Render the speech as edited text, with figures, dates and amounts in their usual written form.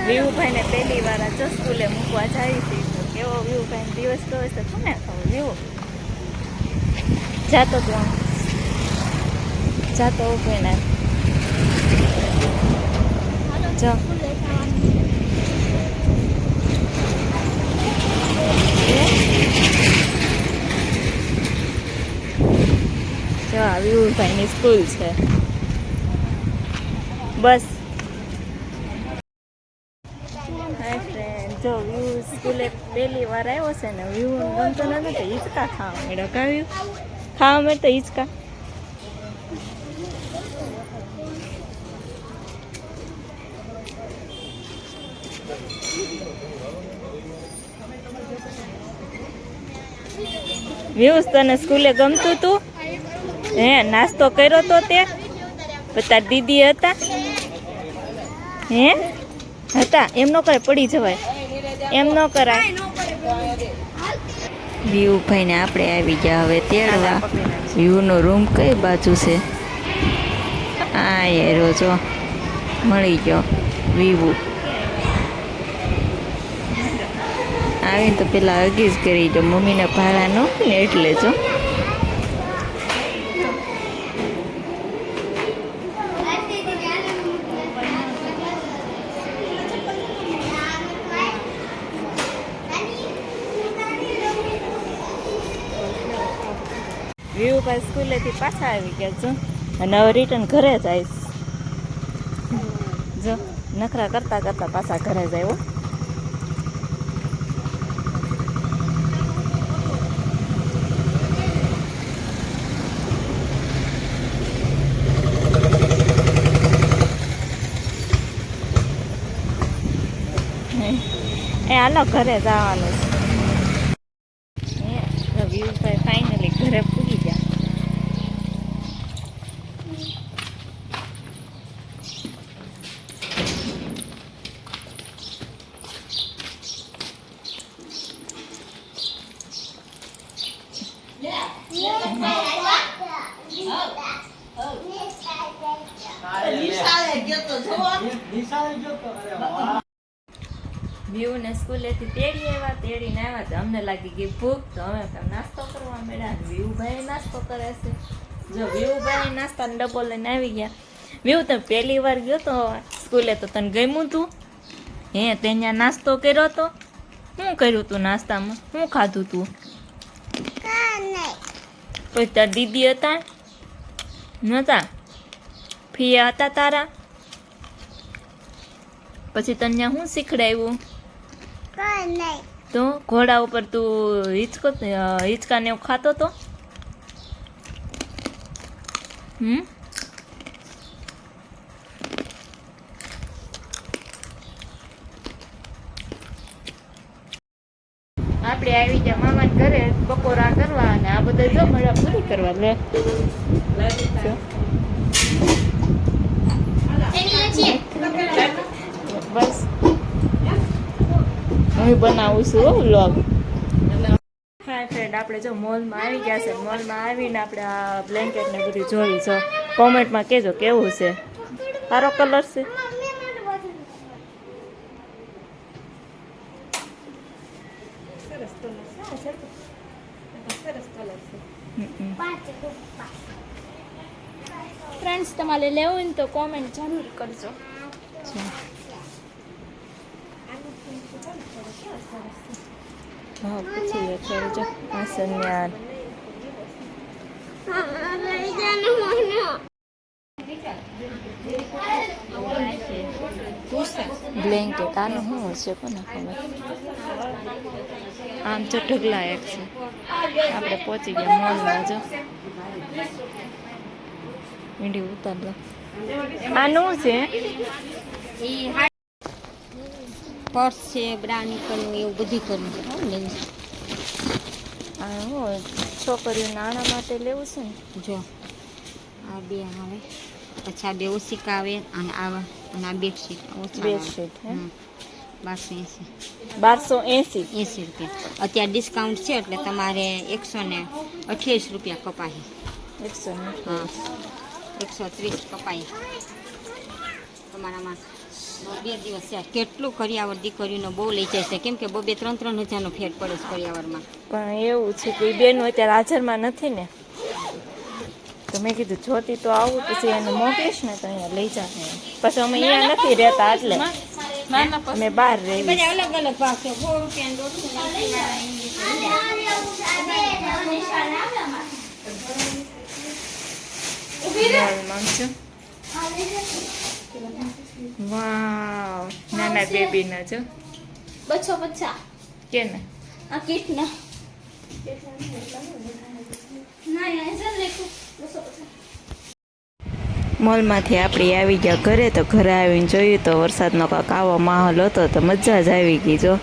વીવુભાઈને પહેલી વાર આ જો સ્કૂલે મૂકવા જાય છે તો કેવો વીવુભાઈને દિવસ તો હશે તો ને ખબર વીવો જાતો તું આમ જાતો ઉભીને જો જો આ વીવુભાઈની સ્કૂલ છે બસ જો વ્યૂ સ્કૂલે પહેલી વાર આવ્યો છે ને વ્યૂ ગમતો નથી તો હિંચકા ખાવા મળ્યો કાવ્યું ખાવા મળે હિંચકા વ્યૂ તને સ્કૂલે ગમતું તું હે નાસ્તો કર્યો તો તે તાર દીદી હતા હે હતા એમ ન કરે પડી જવાય એમ ન કરાય વીવુભાઈને આપણે આવી ગયા હવે તેડવા વીવુનો રૂમ કઈ બાજુ છે આ યાર જો મળી ગયો વીવુ આવીને તો પેલા હગીજ કરી જો મમ્મીના ભાડા નો ને એટલે જો વીવુભાઈ સ્કૂલેથી પાછા આવી ગયા જો અને હવે રિટર્ન ઘરે જ આવીશ જો નખરા કરતા કરતા પાછા ઘરે જ આવ્યો એ હાલો ઘરે જવાનું છે વીવુભાઈ ફાઇનલી ઘરે પૂરી ગયા વીવુને સ્કૂલેથી તેડી આવ્યા તેડીને આવ્યા તો અમને લાગી ગઈ ભૂખ તો અમે નાસ્તો કરવા મળ્યા વીવુભાઈ નાસ્તો કરે છે જો વીવુભાઈ નાસ્તાનો ડબ્બો લઈને આવી ગયા વીવુ તમે પહેલી વાર ગયો તો સ્કૂલે તો તને ગમ્યું તું હે તે ત્યાં નાસ્તો કર્યો તો શું કર્યું તું નાસ્તામાં શું ખાધું તું કોઈ તાર દીદી હતા નહોતા ફિયા હતા તારા પછી તને ત્યાં શું શીખડાવ્યું તો ઘોડા ઉપર તું હિંચકા ને એવું ખાતો તો આપણે આવી ગયા મામાને ઘરે બપોરા કરવા અને આ બધા જો મળ્યા પૂરી કરવા લે બસ હું બનાવું છું વ્લોગ હાય ફ્રેન્ડ આપણે જો મોલમાં આવી ગયા છે મોલમાં આવીને આપણે આ બ્લેન્કેટ ને બધું જોયું છે કોમેન્ટમાં કહેજો કેવું છે સારો કલર છે ફ્રેન્ડ્સ તમારે લેવું હોય ને તો કોમેન્ટ જરૂર કરજો હા પછી અત્યારે જો આસન્યાર બ્લેન્કેટ આનું શું હશે કોને ખબર આમ તો ઢગલા એક છે આપણે પહોંચી ગયા મોલમાં જો વિડીયો ઉતાર દો આનું છે પર્સ છે બ્રાની કરવું એવું બધું કરવું હા હું છોકરીઓ નાણા માટે લેવું છે ને જો આ બે આવે પછી આ બે ઓશિકા આવે અને આવા અને આ બેડશીટ બેડશીટ 1280 રૂપિયા અત્યારે ડિસ્કાઉન્ટ છે એટલે તમારે 128 રૂપિયા કપાય 130 હા 130 કપાય તમારામાં 2 દિવસ છે. કેટલું કરિયાવર દીકરીનો બહુ લઈ જાય છે, કેમ કે 2-3 હજારનો ફેર પડે છે કરિયાવરમાં. પણ એવું છે કે બેન અત્યારે હાજરમાં નથી ને, તો મેં કીધું જોતી તો આવું પછી એને મોકલીશ ને તો અહીંયા લઈ જાય. પછી અમે અહીંયા નથી રહેતા એટલે અમે બહાર રહીએ. બધા અલગ અલગ ભાવ છે. 100 રૂપિયા વાવ, નાના બેબી ના જો બચ્ચો બચ્ચા કે ને આ કીટ ના ના યાર લેખો 250. મોલમાંથી આપણે આવી ગયા ઘરે. તો ઘરે આવીને જોયું તો વરસાદનો કાંક આવો માહોલ હતો તો મજા જ આવી ગઈ જો.